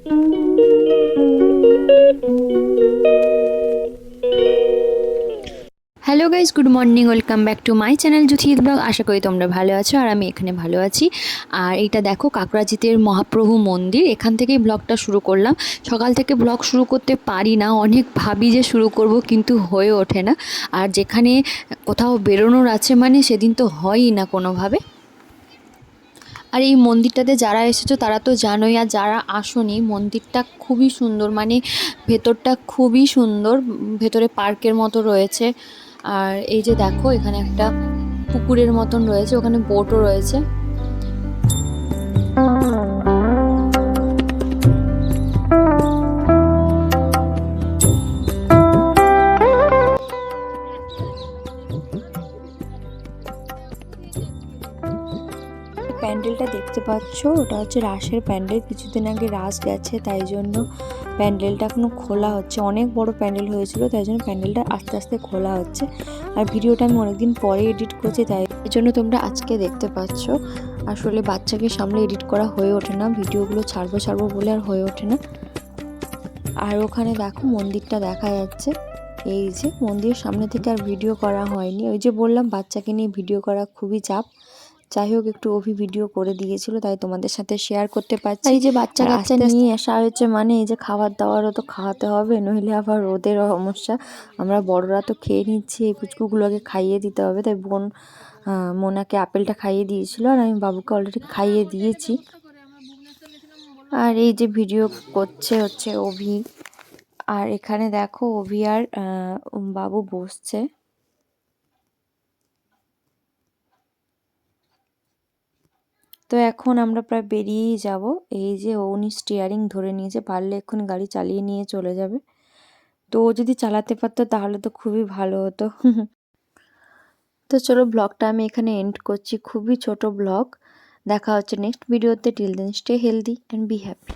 Hello guys, good morning, welcome back to my channel জুথিদ blog. আশা করি তোমরা ভালো আছো আর আমি এখানে ভালো আছি। আর এইটা দেখো কাকড়াজিতের মহাপ্রভু মন্দির, এখান থেকেই ব্লগটা শুরু করলাম। সকাল থেকে ব্লগ শুরু করতে পারি না, অনেক ভাবি যে শুরু করব কিন্তু হয়ে ওঠে না। আর যেখানে কোথাও বেরোনোর আছে মানে সেদিন তো হয়ই না কোনোভাবে। আর এই মন্দিরটাতে যারা এসেছো তারা তো জানোই, আর যারা আসোনি মন্দিরটা খুবই সুন্দর, মানে ভেতরটা খুবই সুন্দর, ভেতরে পার্কের মতো রয়েছে। আর এই যে দেখো এখানে একটা পুকুরের মতন রয়েছে, ওখানে বোটও রয়েছে। প্যান্ডেলটা দেখতে পাচ্ছ, ওটা হচ্ছে রাসের প্যান্ডেল। কিছুদিন আগে রাস গেছে, তাই জন্য প্যান্ডেলটা এখনো খোলা হচ্ছে। অনেক বড় প্যান্ডেল হয়েছিল, তাই জন্য প্যান্ডেলটা আস্তে আস্তে খোলা হচ্ছে। আর ভিডিওটা আমি অনেকদিন পরে এডিট করছি, তাই এই জন্য তোমরা আজকে দেখতে পাচ্ছ। আসলে বাচ্চাকে সামলে এডিট করা হয়ে ওঠে না, ভিডিওগুলো ছাড়বো বলে আর হয়ে ওঠে না। আর ওখানে দেখো মন্দিরটা দেখা যাচ্ছে। এই যে মন্দিরের সামনে থেকে আর ভিডিও করা হয়নি, ওই যে বললাম বাচ্চাকে নিয়ে ভিডিও করা খুবই চাপ। যাই হোক, একটু ভিডিও করে দিয়েছিল, তাই তোমাদের সাথে শেয়ার করতে পারছি। এই যে বাচ্চা কাচ্চা নিয়ে আসা হয়েছে মানে এই যে খাবার দাবারও তো খাওয়াতে হবে, নইলে আবার ওদের সমস্যা। আমরা বড়রা তো খেয়ে নিচ্ছি, এই পুচকুগুলোকে খাইয়ে দিতে হবে। তাই বোন মোনাকে আপেলটা খাইয়ে দিয়েছিল, আর আমি বাবুকে অলরেডি খাইয়ে দিয়েছি। আর এই যে ভিডিও করছে হচ্ছে অভি। আর এখানে দেখো অভি আর বাবু বসছে। তো এখন আমরা প্রায় বেরিয়েই যাব। এই যে উনি স্টিয়ারিং ধরে নিয়েছে, পারলে এক্ষুনি গাড়ি চালিয়ে নিয়ে চলে যাবে। তো ও যদি চালাতে পারতো তাহলে তো খুবই ভালো হতো। তো চলো ব্লগটা আমি এখানে এন্ড করছি, খুবই ছোট ব্লগ। দেখা হচ্ছে নেক্সট ভিডিওতে। Till then stay healthy and be happy.